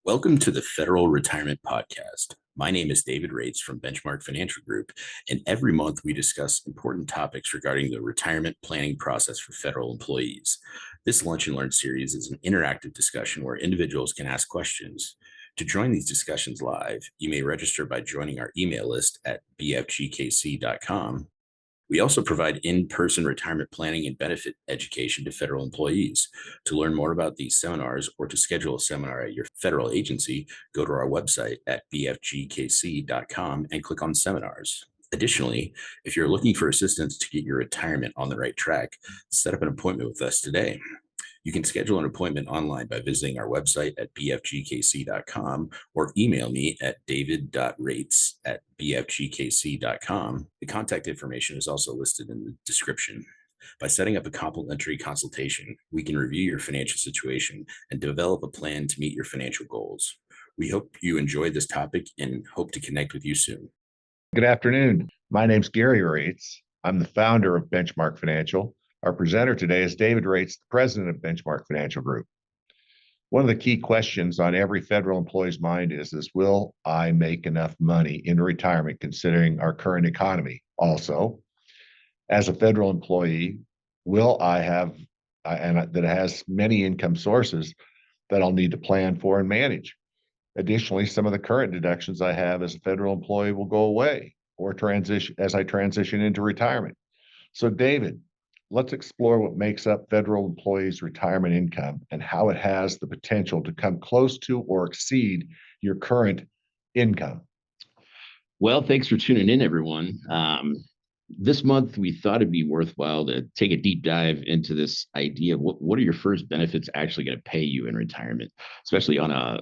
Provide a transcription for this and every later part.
Welcome to the Federal Retirement Podcast. My name is David Rates from Benchmark Financial Group, and every month we discuss important topics regarding the retirement planning process for federal employees. This Lunch and Learn series is an interactive discussion where individuals can ask questions. To join these discussions live, you may register by joining our email list at bfgkc.com. We also provide in-person retirement planning and benefit education to federal employees. To learn more about these seminars or to schedule a seminar at your federal agency, go to our website at bfgkc.com and click on seminars. Additionally, if you're looking for assistance to get your retirement on the right track, set up an appointment with us today. You can schedule an appointment online by visiting our website at bfgkc.com or email me at david.rates@bfgkc.com. The contact information is also listed in the description. By setting up a complimentary consultation, we can review your financial situation and develop a plan to meet your financial goals. We hope you enjoyed this topic and hope to connect with you soon. Good afternoon. My name's Gary Rates. I'm the founder of Benchmark Financial. Our presenter today is David Rates, the president of Benchmark Financial Group. One of the key questions on every federal employee's mind is will I make enough money in retirement considering our current economy? Also, as a federal employee, will I have, and that has many income sources that I'll need to plan for and manage? Additionally, some of the current deductions I have as a federal employee will go away or transition as I transition into retirement. So, David, let's explore what makes up federal employees' retirement income and how it has the potential to come close to or exceed your current income. Well, thanks for tuning in, everyone. This month, we thought it'd be worthwhile to take a deep dive into this idea of what are your FERS benefits actually going to pay you in retirement, especially on a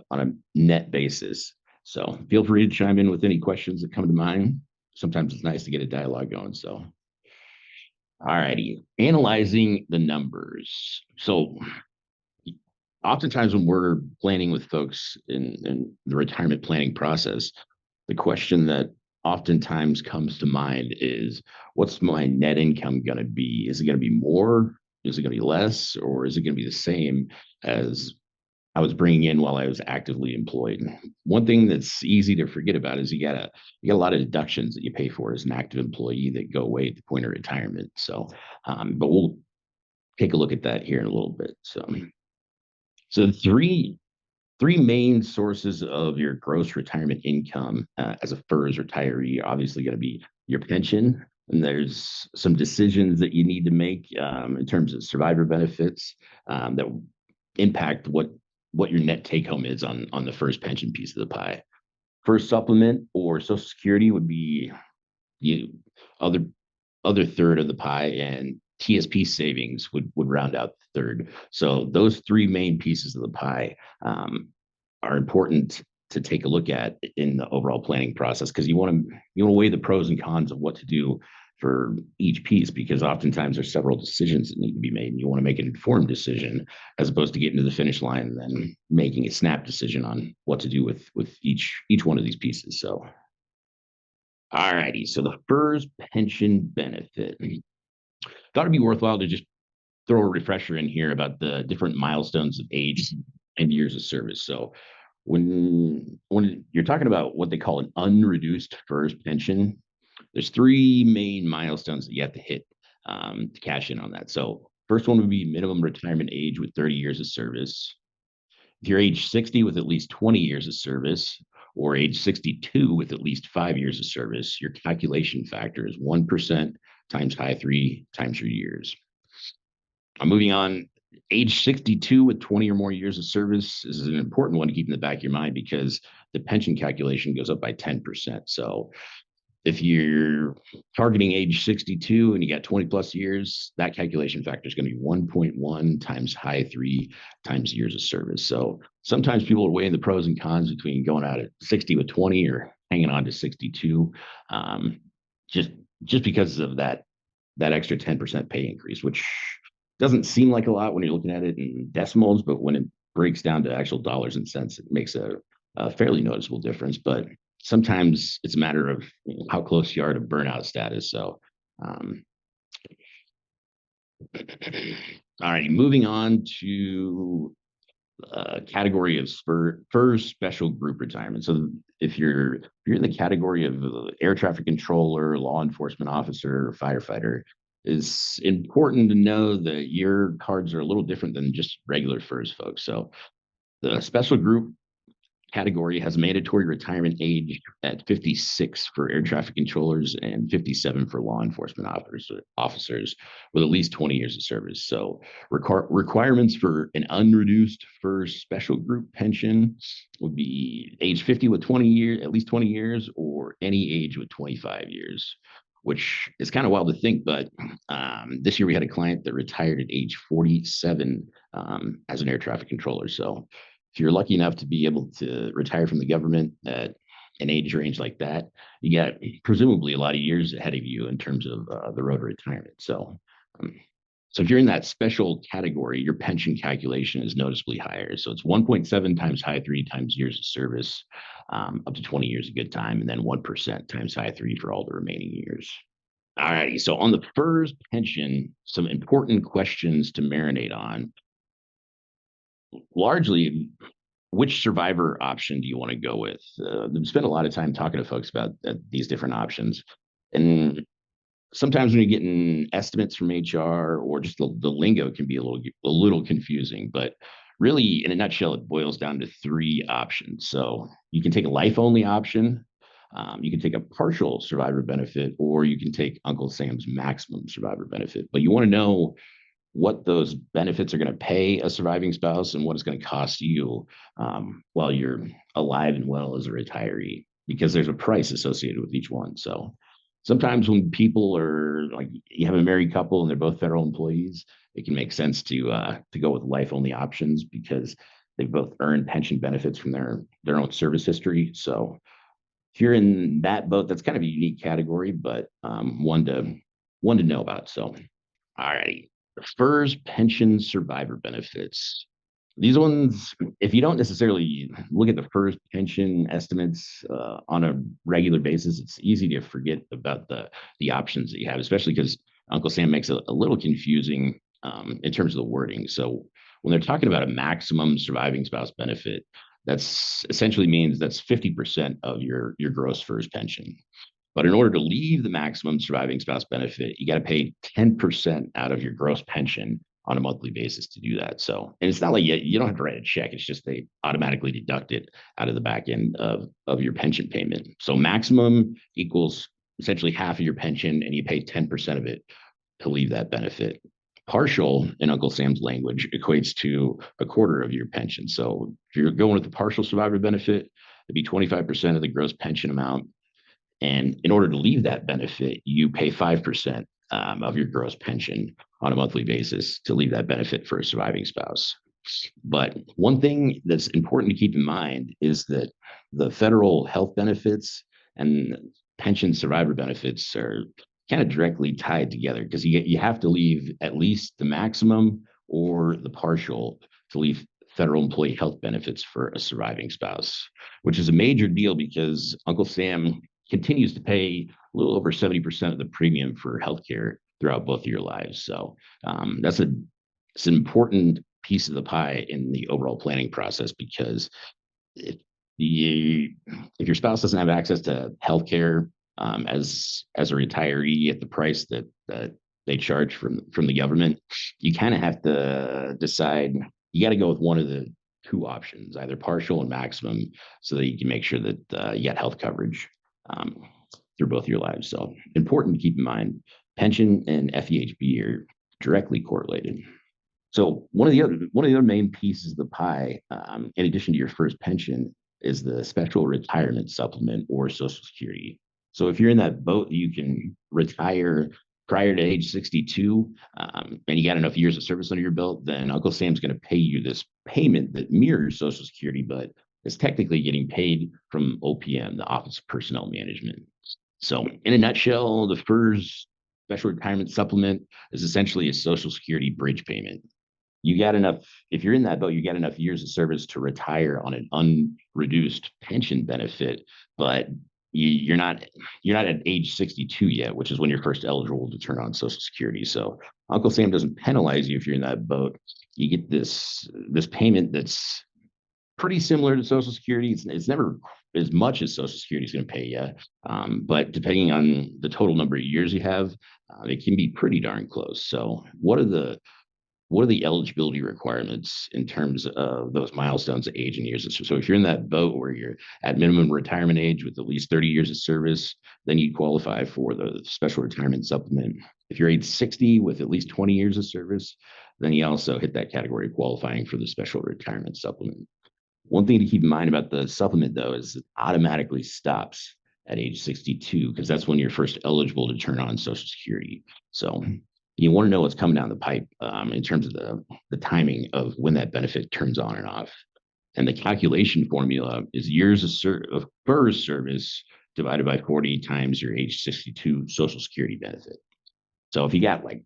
net basis. So feel free to chime in with any questions that come to mind. Sometimes it's nice to get a dialogue going. So, all righty, analyzing the numbers. So oftentimes when we're planning with folks in the retirement planning process, the question that oftentimes comes to mind is, what's my net income going to be? Is it going to be more? Is it going to be less? Or is it going to be the same as I was bringing in while I was actively employed? One thing that's easy to forget about is you got a lot of deductions that you pay for as an active employee that go away at the point of retirement. So, but we'll take a look at that here in a little bit. So three main sources of your gross retirement income as a FERS retiree are obviously going to be your pension. And there's some decisions that you need to make in terms of survivor benefits that impact what your net take home is on the first pension piece of the pie. First supplement or Social Security would be the other third of the pie, and TSP savings would round out the third. So those three main pieces of the pie are important to take a look at in the overall planning process, because you want to weigh the pros and cons of what to do for each piece, because oftentimes there's several decisions that need to be made, and you want to make an informed decision as opposed to getting to the finish line and then making a snap decision on what to do with each one of these pieces. So, all righty. So the FERS pension benefit. Thought it'd be worthwhile to just throw a refresher in here about the different milestones of age and years of service. So when you're talking about what they call an unreduced FERS pension, there's three main milestones that you have to hit to cash in on that. So first one would be minimum retirement age with 30 years of service. If you're age 60 with at least 20 years of service, or age 62 with at least 5 years of service, your calculation factor is 1% times high 3 times your years. I'm moving on. Age 62 with 20 or more years of service is an important one to keep in the back of your mind, because the pension calculation goes up by 10%. So if you're targeting age 62 and you got 20 plus years, that calculation factor is going to be 1.1 times high 3 times years of service. So sometimes people are weighing the pros and cons between going out at 60 with 20 or hanging on to 62, just because of that extra 10% pay increase, which doesn't seem like a lot when you're looking at it in decimals, but when it breaks down to actual dollars and cents, it makes a fairly noticeable difference. But sometimes it's a matter of how close you are to burnout status. So, all right, moving on to category of FERS special group retirement. So if you're in the category of air traffic controller, law enforcement officer, or firefighter, it's important to know that your cards are a little different than just regular FERS folks. So the special group category has mandatory retirement age at 56 for air traffic controllers and 57 for law enforcement officers with at least 20 years of service. So requirements for an unreduced FERS special group pension would be age 50 with 20 years, at least 20 years, or any age with 25 years, which is kind of wild to think. But this year we had a client that retired at age 47 as an air traffic controller. So if you're lucky enough to be able to retire from the government at an age range like that, you got presumably a lot of years ahead of you in terms of the road to retirement. Um, so if you're in that special category, your pension calculation is noticeably higher. So it's 1.7 times high three times years of service, up to 20 years of good time, and then 1% times high three for all the remaining years. All righty. So on the FERS pension, some important questions to marinate on. Largely, which survivor option do you want to go with? I've spent a lot of time talking to folks about these different options. And sometimes when you're getting estimates from HR or just the lingo can be a little confusing. But really, in a nutshell, it boils down to three options. So you can take a life only option, you can take a partial survivor benefit, or you can take Uncle Sam's maximum survivor benefit. But you want to know what those benefits are going to pay a surviving spouse and what it's going to cost you while you're alive and well as a retiree, because there's a price associated with each one. So sometimes when people are like, you have a married couple and they're both federal employees, it can make sense to go with life only options because they've both earned pension benefits from their own service history. So if you're in that boat, that's kind of a unique category, but one to know about. So, all righty. FERS pension survivor benefits. These ones, if you don't necessarily look at the FERS pension estimates on a regular basis, it's easy to forget about the options that you have, especially because Uncle Sam makes it a little confusing in terms of the wording. So when they're talking about a maximum surviving spouse benefit, that's essentially means that's 50% of your gross FERS pension. But in order to leave the maximum surviving spouse benefit, you got to pay 10% out of your gross pension on a monthly basis to do that. So, and it's not like you don't have to write a check. It's just they automatically deduct it out of the back end of your pension payment. So maximum equals essentially half of your pension, and you pay 10% of it to leave that benefit. Partial, in Uncle Sam's language, equates to a quarter of your pension. So if you're going with the partial survivor benefit, it'd be 25% of the gross pension amount. And in order to leave that benefit, you pay 5% of your gross pension on a monthly basis to leave that benefit for a surviving spouse. But one thing that's important to keep in mind is that the federal health benefits and pension survivor benefits are kind of directly tied together because you have to leave at least the maximum or the partial to leave federal employee health benefits for a surviving spouse, which is a major deal because Uncle Sam continues to pay a little over 70% of the premium for healthcare throughout both of your lives. So it's an important piece of the pie in the overall planning process because if your spouse doesn't have access to healthcare as a retiree at the price that they charge from the government, you kind of have to decide. You got to go with one of the two options, either partial and maximum, so that you can make sure that you get health coverage through both your lives. So important to keep in mind, pension and FEHB are directly correlated. So one of the other main pieces of the pie, in addition to your FERS pension, is the special retirement supplement or Social Security. So if you're in that boat, you can retire prior to age 62, and you got enough years of service under your belt, then Uncle Sam's going to pay you this payment that mirrors Social Security, but is technically getting paid from OPM, the Office of Personnel Management. So in a nutshell, the FERS special retirement supplement is essentially a Social Security bridge payment. You got enough, if you're in that boat, you got enough years of service to retire on an unreduced pension benefit, but you're not at age 62 yet, which is when you're first eligible to turn on Social Security. So Uncle Sam doesn't penalize you if you're in that boat. You get this payment that's pretty similar to Social Security. It's never as much as Social Security is going to pay you, but depending on the total number of years you have, it can be pretty darn close. So what are the eligibility requirements in terms of those milestones of age and years of service? So if you're in that boat where you're at minimum retirement age with at least 30 years of service, then you qualify for the special retirement supplement. If you're age 60 with at least 20 years of service, then you also hit that category qualifying for the special retirement supplement. One thing to keep in mind about the supplement, though, is it automatically stops at age 62 because that's when you're first eligible to turn on Social Security. So you want to know what's coming down the pipe in terms of the timing of when that benefit turns on and off. And the calculation formula is years of FERS service divided by 40 times your age 62 Social Security benefit. So if you got like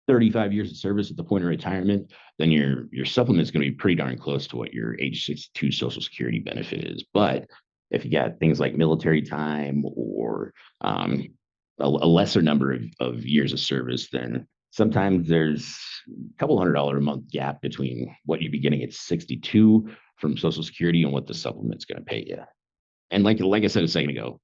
35 years of service at the point of retirement, then your supplement is going to be pretty darn close to what your age 62 Social Security benefit is. But if you got things like military time or a lesser number of years of service, then sometimes there's a couple $100 a month gap between what you'd be getting at 62 from Social Security and what the supplement's going to pay you. And like I said a second ago,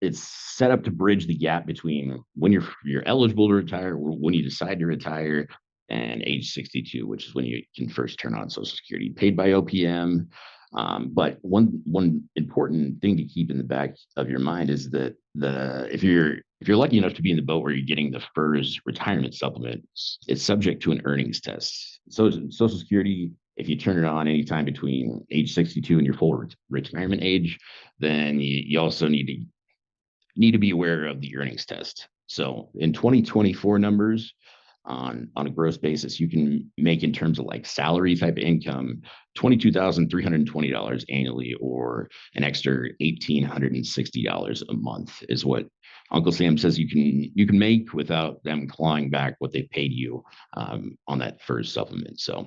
it's set up to bridge the gap between when you're eligible to retire, or when you decide to retire, and age 62, which is when you can first turn on Social Security, paid by OPM. But one important thing to keep in the back of your mind is that if you're lucky enough to be in the boat where you're getting the FERS retirement supplement, it's subject to an earnings test. So Social Security, if you turn it on anytime between age 62 and your full retirement age, then you also need to be aware of the earnings test. So in 2024 numbers, on a gross basis, you can make in terms of like salary type of income, $22,320 annually, or an extra $1,860 a month is what Uncle Sam says you can make without them clawing back what they paid you on that first supplement. So,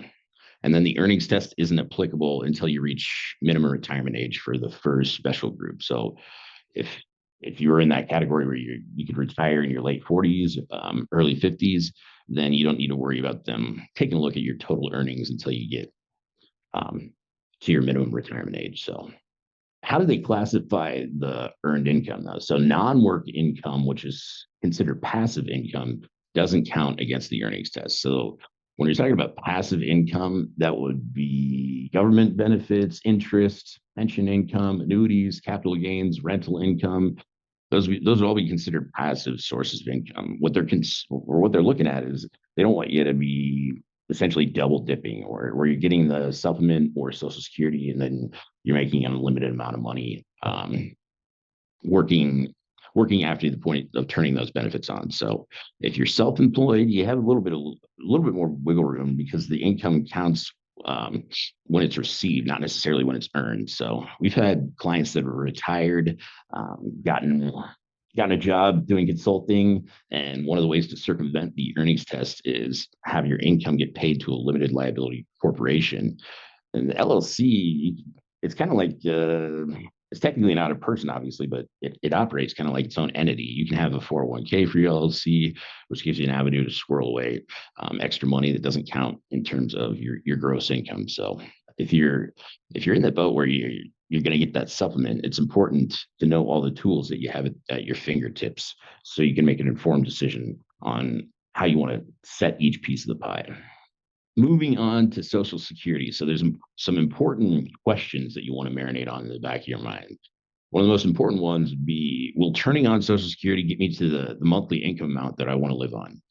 and then the earnings test isn't applicable until you reach minimum retirement age for the first special group. So if you're in that category where you could retire in your late 40s, early 50s, then you don't need to worry about them taking a look at your total earnings until you get to your minimum retirement age. So how do they classify the earned income though? So non-work income, which is considered passive income, doesn't count against the earnings test. So when you're talking about passive income, that would be government benefits, interest, pension income, annuities, capital gains, rental income. Those would all be considered passive sources of income. What they're looking at is they don't want you to be essentially double dipping, or where you're getting the supplement or Social Security and then you're making an unlimited amount of money working after the point of turning those benefits on. So if you're self-employed, you have a little bit more wiggle room because the income counts when it's received, not necessarily when it's earned. So we've had clients that were retired, gotten a job doing consulting, and one of the ways to circumvent the earnings test is have your income get paid to a limited liability corporation. And the LLC, it's kind of like it's technically not a person, obviously, but it operates kind of like its own entity. You can have a 401k for your LLC, which gives you an avenue to squirrel away extra money that doesn't count in terms of your gross income. So if you're in that boat where you're going to get that supplement, it's important to know all the tools that you have at your fingertips so you can make an informed decision on how you want to set each piece of the pie. Moving on to Social Security. So there's some important questions that you want to marinate on in the back of your mind. One of the most important ones would be, will turning on Social Security get me to the monthly income amount that I want to live on?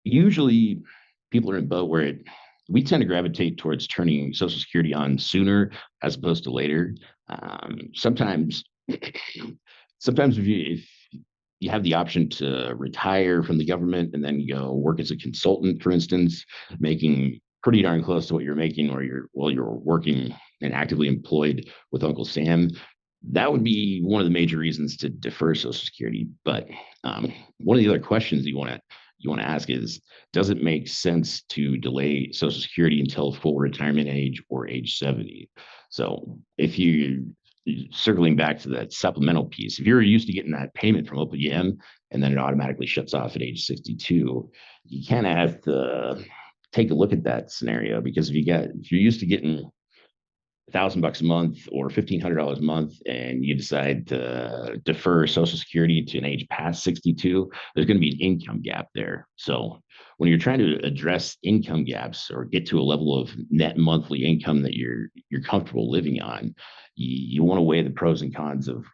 Usually people are in a boat where we tend to gravitate towards turning Social Security on sooner as opposed to later. Sometimes if you have the option to retire from the government and then go work as a consultant, for instance, making pretty darn close to what you're making, or you're working and actively employed with Uncle Sam, that would be one of the major reasons to defer Social Security. But one of the other questions you want to ask is, does it make sense to delay Social Security until full retirement age or age 70? So if you circling back to that supplemental piece, if you're used to getting that payment from OPM and then it automatically shuts off at age 62, you kind of have to take a look at that scenario, because if you're used to getting $1,000 a month or $1,500 a month, and you decide to defer Social Security to an age past 62, there's going to be an income gap there. So when you're trying to address income gaps or get to a level of net monthly income that you're comfortable living on, you want to weigh the pros and cons of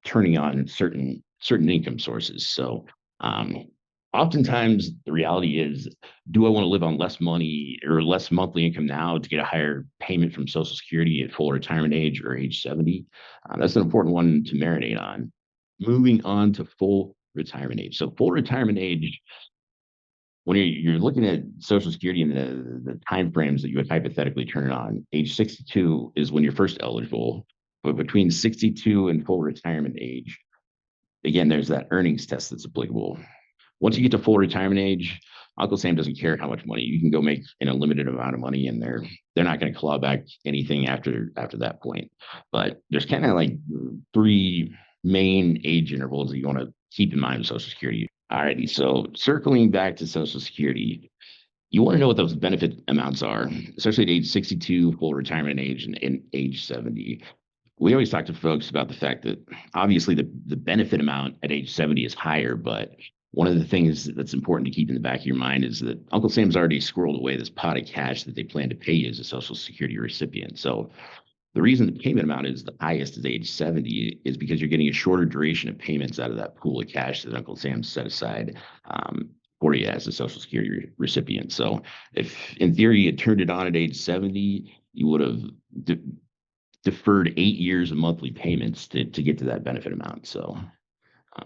turning on certain income sources. So oftentimes the reality is, do I want to live on less money or less monthly income now to get a higher payment from Social Security at full retirement age or age 70? That's an important one to marinate on. Moving on to full retirement age. So full retirement age, when you're looking at Social Security and the time frames that you would hypothetically turn it on, age 62 is when you're first eligible. But between 62 and full retirement age, again, there's that earnings test that's applicable. Once you get to full retirement age, Uncle Sam doesn't care how much money you can go make in a limited amount of money, and they're not going to claw back anything after that point. But there's kind of like three main age intervals that you want to keep in mind with Social Security. Alrighty, so circling back to Social Security, you want to know what those benefit amounts are, especially at age 62, full retirement age, and age 70. We always talk to folks about the fact that obviously the benefit amount at age 70 is higher, but one of the things that's important to keep in the back of your mind is that Uncle Sam's already squirreled away this pot of cash that they plan to pay you as a Social Security recipient. So the reason the payment amount is the highest at age 70 is because you're getting a shorter duration of payments out of that pool of cash that Uncle Sam set aside for you as a Social Security recipient. So if in theory you had turned it on at age 70, you would have deferred 8 years of monthly payments to get to that benefit amount. So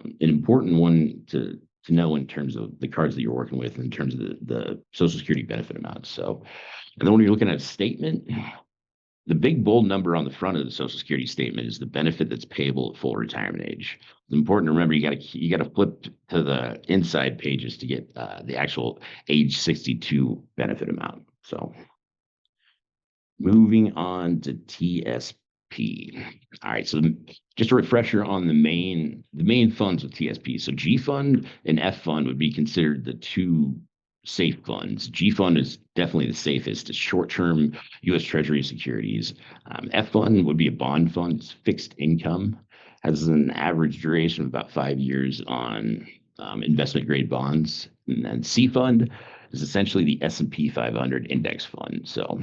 an important one to know in terms of the cards that you're working with, in terms of the Social Security benefit amounts. So, and then when you're looking at a statement, the big bold number on the front of the Social Security statement is the benefit that's payable at full retirement age. It's important to remember you got to flip to the inside pages to get the actual age 62 benefit amount. So moving on to TSP. All right, so just a refresher on the main funds with TSP. So G fund and F fund would be considered the two safe funds. G fund is definitely the safest. It's short-term U.S. Treasury securities. F fund would be a bond fund. It's fixed income, has an average duration of about 5 years on investment grade bonds. And then C fund is essentially the S&P 500 index fund. So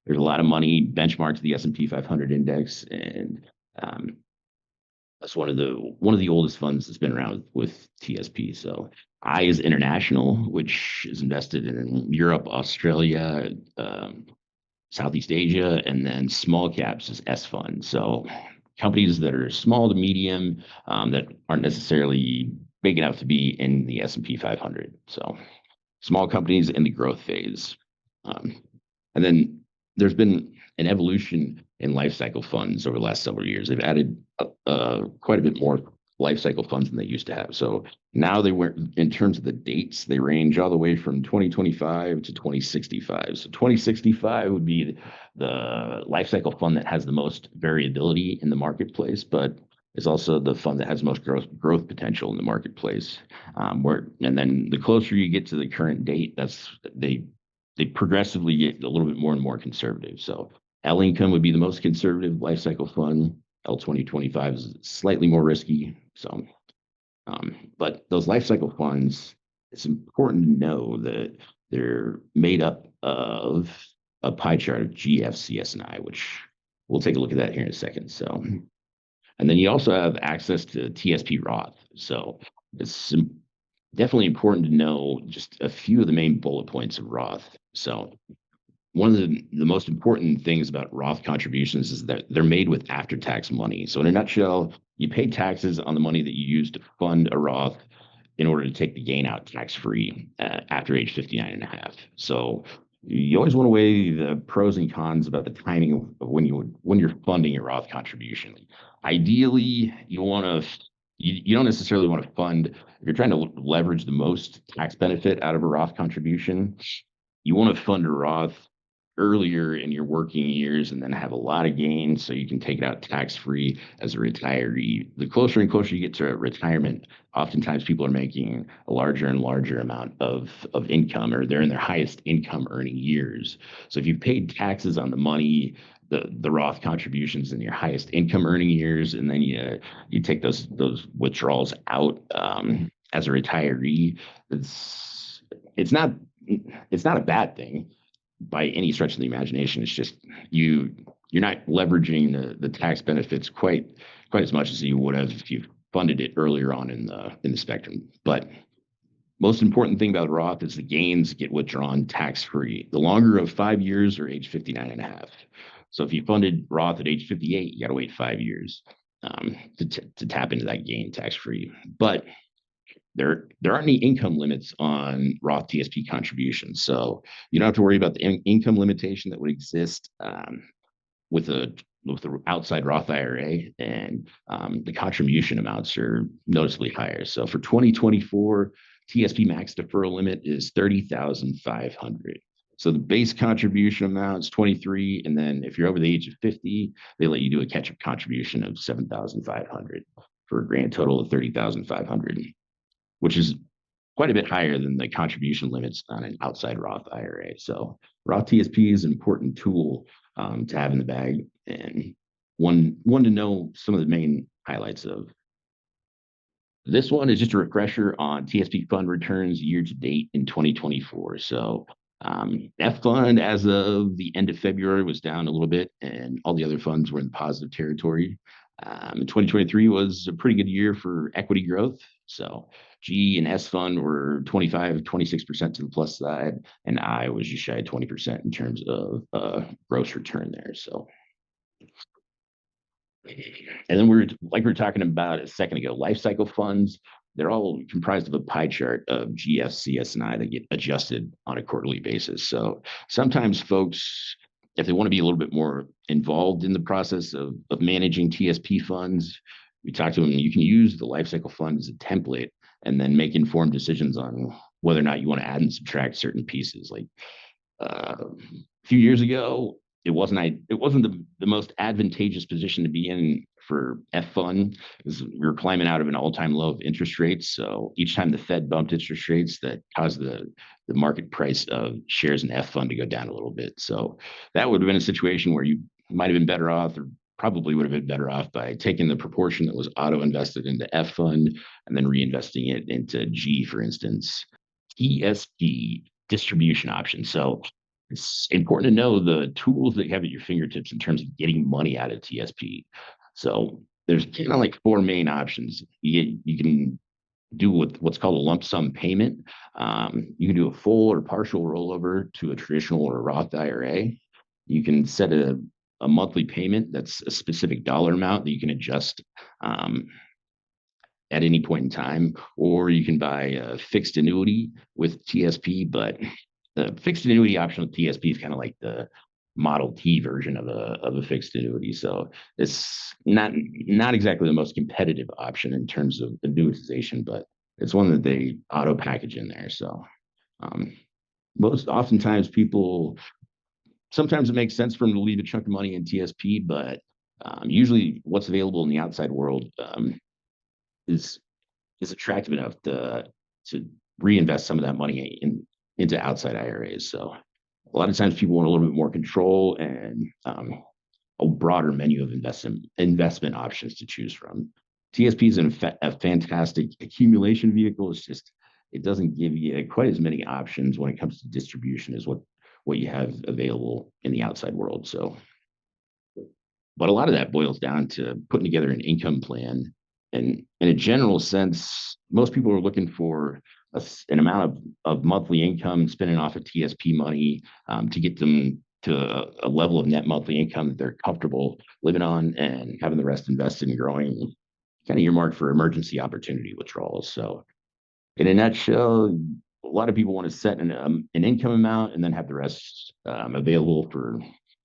there's a lot of money benchmarked to the S&P 500 index, and that's one of the oldest funds that's been around with TSP. So I is international, which is invested in Europe, Australia, Southeast Asia, and then small caps is S fund. So companies that are small to medium that aren't necessarily big enough to be in the S&P 500. So small companies in the growth phase. And then there's been an evolution in life cycle funds over the last several years. They've added quite a bit more life cycle funds than they used to have. So now in terms of the dates, they range all the way from 2025 to 2065. So 2065 would be the life cycle fund that has the most variability in the marketplace, but is also the fund that has most growth potential in the marketplace. And then the closer you get to the current date, they progressively get a little bit more and more conservative. So L income would be the most conservative life cycle fund. L 2025 is slightly more risky. So, but those life cycle funds, it's important to know that they're made up of a pie chart of GF, CS, and I, which we'll take a look at that here in a second. So, and then you also have access to TSP Roth. So it's definitely important to know just a few of the main bullet points of Roth. So one of the most important things about Roth contributions is that they're made with after-tax money. So in a nutshell, you pay taxes on the money that you use to fund a Roth in order to take the gain out tax-free after age 59 and a half. So you always want to weigh the pros and cons about the timing of when you're funding your Roth contribution. Ideally, you don't necessarily want to fund, if you're trying to leverage the most tax benefit out of a Roth contribution, you want to fund a Roth earlier in your working years and then have a lot of gains so you can take it out tax-free as a retiree. The closer and closer you get to retirement, oftentimes people are making a larger and larger amount of income, or they're in their highest income earning years. So if you've paid taxes on the money, the Roth contributions in your highest income earning years, and then you take those withdrawals out as a retiree, it's not a bad thing by any stretch of the imagination. It's just you're not leveraging the tax benefits quite as much as you would have if you funded it earlier on in the spectrum. But most important thing about Roth is the gains get withdrawn tax-free. The longer of 5 years or age 59 and a half. So if you funded Roth at age 58, you got to wait 5 years to tap into that gain tax-free. But there aren't any income limits on Roth TSP contributions. So you don't have to worry about the income limitation that would exist with the outside Roth IRA, and the contribution amounts are noticeably higher. So for 2024, TSP max deferral limit is $30,500. So the base contribution amount is 23, and then if you're over the age of 50, they let you do a catch-up contribution of 7,500 for a grand total of 30,500, which is quite a bit higher than the contribution limits on an outside Roth IRA. So Roth TSP is an important tool to have in the bag, and one to know some of the main highlights of. This one is just a refresher on TSP fund returns year to date in 2024. So F fund as of the end of February was down a little bit, and all the other funds were in positive territory. 2023 was a pretty good year for equity growth. So G and S fund were 25-26% to the plus side, and I was just shy of 20% in terms of gross return there. So, and then we were talking about a second ago, life cycle funds. They're all comprised of a pie chart of GF, CS, and I that get adjusted on a quarterly basis. So sometimes folks, if they want to be a little bit more involved in the process of managing TSP funds, we talk to them, you can use the life cycle fund as a template and then make informed decisions on whether or not you want to add and subtract certain pieces. Like a few years ago, it wasn't the most advantageous position to be in for F fund, because we were climbing out of an all-time low of interest rates. So each time the Fed bumped interest rates, that caused the market price of shares in F fund to go down a little bit. So that would have been a situation where you might have been better off, or probably would have been better off, by taking the proportion that was auto invested into F fund and then reinvesting it into G, for instance. ESG distribution options. So it's important to know the tools that you have at your fingertips in terms of getting money out of TSP. So there's kind of like 4 main options. You can do what's called a lump sum payment. You can do a full or partial rollover to a traditional or a Roth IRA. You can set a monthly payment that's a specific dollar amount that you can adjust at any point in time, or you can buy a fixed annuity with TSP. But the fixed annuity option with TSP is kind of like the Model T version of a fixed annuity. So it's not exactly the most competitive option in terms of annuitization, but it's one that they auto package in there. So most oftentimes sometimes it makes sense for them to leave a chunk of money in TSP, but usually what's available in the outside world is attractive enough to reinvest some of that money into outside IRAs. So a lot of times people want a little bit more control and a broader menu of investment options to choose from. TSP is a fantastic accumulation vehicle. It's just, it doesn't give you quite as many options when it comes to distribution as what you have available in the outside world. So, but a lot of that boils down to putting together an income plan. And in a general sense, most people are looking for an amount of monthly income spinning off of TSP money to get them to a level of net monthly income that they're comfortable living on, and having the rest invested and growing, kind of earmarked for emergency opportunity withdrawals. So in a nutshell, a lot of people want to set an income amount and then have the rest available for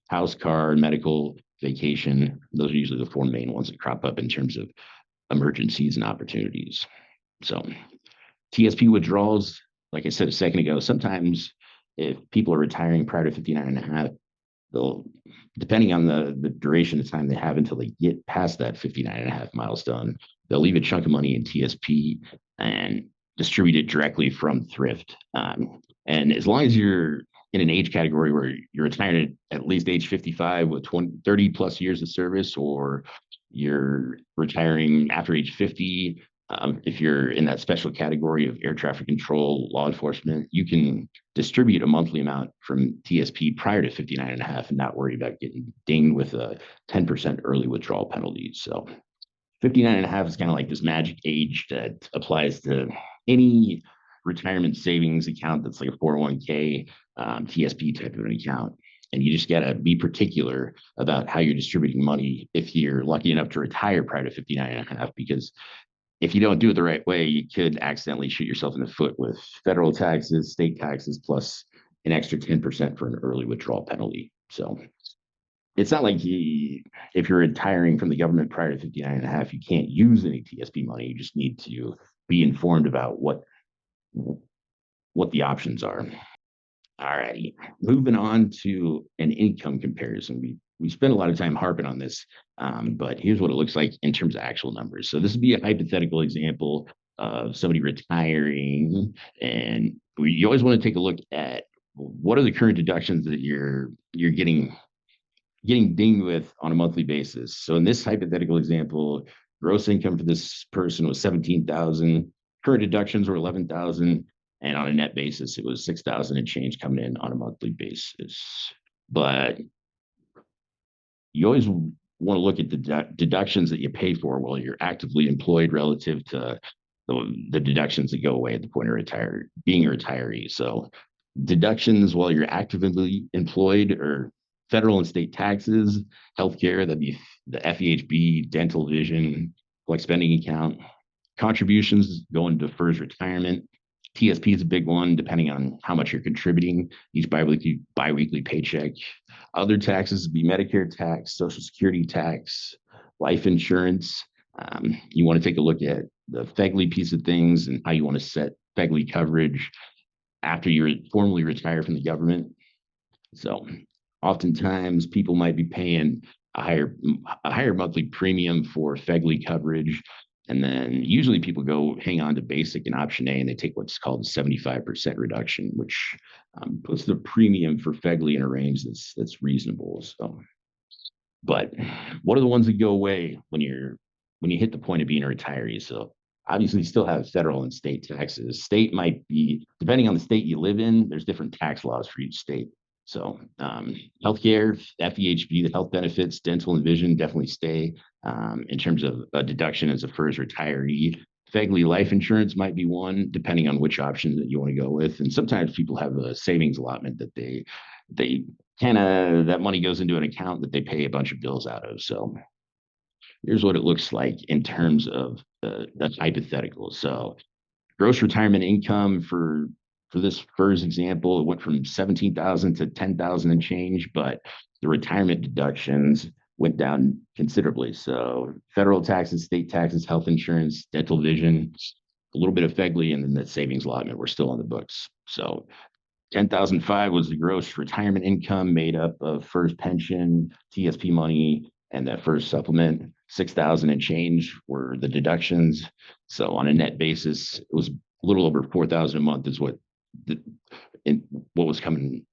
house, car, medical, vacation. Those are usually the 4 main ones that crop up in terms of emergencies and opportunities. So TSP withdrawals, like I said a second ago, sometimes if people are retiring prior to 59 and a half, they'll, depending on the duration of time they have until they get past that 59 and a half milestone, they'll leave a chunk of money in TSP and distribute it directly from thrift. And as long as you're in an age category where you're retired at least age 55 with 30 plus years of service, or you're retiring after age 50, if you're in that special category of air traffic control, law enforcement, you can distribute a monthly amount from TSP prior to 59 and a half and not worry about getting dinged with a 10% early withdrawal penalty. So 59 and a half is kind of like this magic age that applies to any retirement savings account that's like a 401k, TSP type of an account. And you just got to be particular about how you're distributing money if you're lucky enough to retire prior to 59 and a half, because if you don't do it the right way, you could accidentally shoot yourself in the foot with federal taxes, state taxes, plus an extra 10% for an early withdrawal penalty. So it's not like if you're retiring from the government prior to 59 and a half, you can't use any TSP money. You just need to be informed about what the options are. All righty, moving on to an income comparison. We spend a lot of time harping on this, but here's what it looks like in terms of actual numbers. So this would be a hypothetical example of somebody retiring, and you always want to take a look at what are the current deductions that you're getting dinged with on a monthly basis. So in this hypothetical example, gross income for this person was 17,000, current deductions were 11,000, and on a net basis, it was 6,000 and change coming in on a monthly basis. But you always want to look at the deductions that you pay for while you're actively employed relative to the deductions that go away at the point of being a retiree. So deductions while you're actively employed are federal and state taxes, healthcare, that'd be the FEHB, dental, vision, flex spending account, contributions going to FERS retirement. TSP is a big one, depending on how much you're contributing each biweekly paycheck. Other taxes would be Medicare tax, Social Security tax, life insurance. You want to take a look at the FEGLI piece of things and how you want to set FEGLI coverage after you're formally retired from the government. So oftentimes people might be paying a higher monthly premium for FEGLI coverage. And then usually people go hang on to basic and option A, and they take what's called a 75% reduction, which puts the premium for FEGLI in a range that's reasonable. So, but what are the ones that go away when you hit the point of being a retiree? So obviously you still have federal and state taxes. State might be, depending on the state you live in, there's different tax laws for each state. So healthcare, FEHB, the health benefits, dental and vision definitely stay. In terms of a deduction as a FERS retiree, FEGLI life insurance might be one, depending on which option that you want to go with. And sometimes people have a savings allotment that they that money goes into an account that they pay a bunch of bills out of. So here's what it looks like in terms of the hypothetical. So gross retirement income for this FERS example, it went from 17,000 to 10,000 and change, but the retirement deductions went down considerably. So federal taxes, state taxes, health insurance, dental, vision, a little bit of FEGLI, and then the savings allotment were still on the books. So 10,005 was the gross retirement income made up of FERS pension, TSP money, and that FERS supplement. 6,000 and change were the deductions. So on a net basis, it was a little over 4,000 a month is what was coming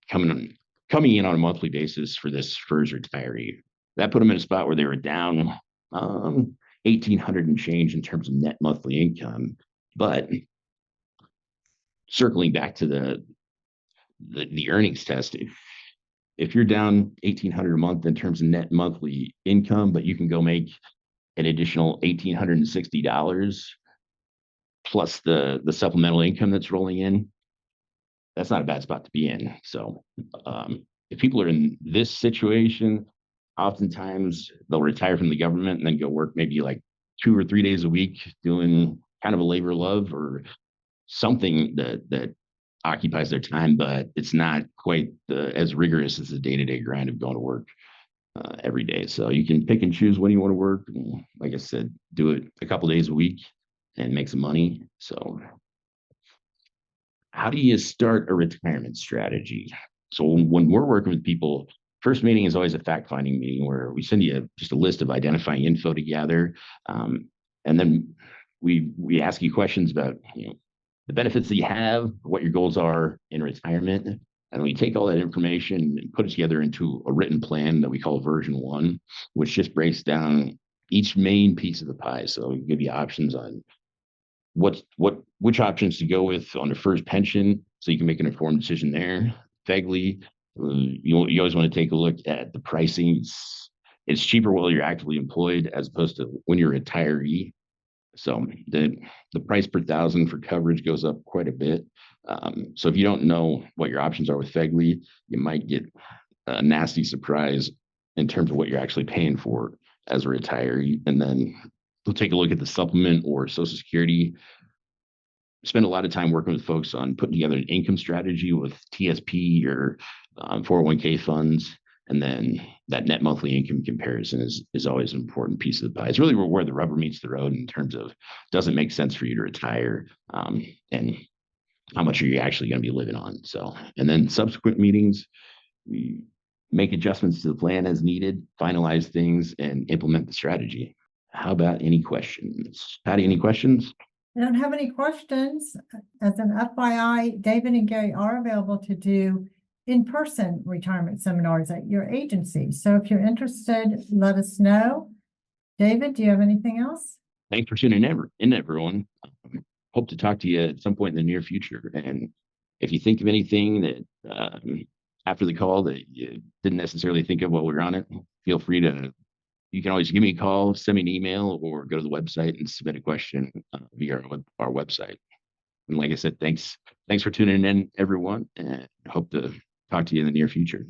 in on a monthly basis for this FERS retiree. That put them in a spot where they were down 1,800 and change in terms of net monthly income. But circling back to the earnings test, if you're down 1,800 a month in terms of net monthly income, but you can go make an additional $1,860 plus the supplemental income that's rolling in, that's not a bad spot to be in. So if people are in this situation, oftentimes they'll retire from the government and then go work maybe like 2 or 3 days a week doing kind of a labor love or something that occupies their time, but it's not quite as rigorous as the day-to-day grind of going to work every day. So you can pick and choose when you want to work. And like I said, do it a couple days a week and make some money. So how do you start a retirement strategy? So when we're working with people, First meeting is always a fact-finding meeting where we send you just a list of identifying info to gather, and then we ask you questions about the benefits that you have, what your goals are in retirement, and we take all that information and put it together into a written plan that we call version 1, which just breaks down each main piece of the pie. So we give you options on which options to go with on the first pension, so you can make an informed decision there. FEGLI, you always want to take a look at the pricing. It's cheaper while you're actively employed as opposed to when you're a retiree. So the price per thousand for coverage goes up quite a bit. So if you don't know what your options are with FEGLI, you might get a nasty surprise in terms of what you're actually paying for as a retiree. And then we'll take a look at the supplement or Social Security. Spend a lot of time working with folks on putting together an income strategy with TSP or 401k funds. And then that net monthly income comparison is always an important piece of the pie. It's really where the rubber meets the road in terms of, does it make sense for you to retire, and how much are you actually going to be living on? So, and then subsequent meetings, we make adjustments to the plan as needed, finalize things, and implement the strategy. How about any questions? Patty, any questions? I don't have any questions. As an FYI, David and Gary are available to do in-person retirement seminars at your agency. So if you're interested, let us know. David, do you have anything else? Thanks for tuning in, everyone. Hope to talk to you at some point in the near future. And if you think of anything that after the call that you didn't necessarily think of while we were on it, feel free to, you can always give me a call, send me an email, or go to the website and submit a question via our website. And like I said, thanks for tuning in, everyone, and hope to talk to you in the near future.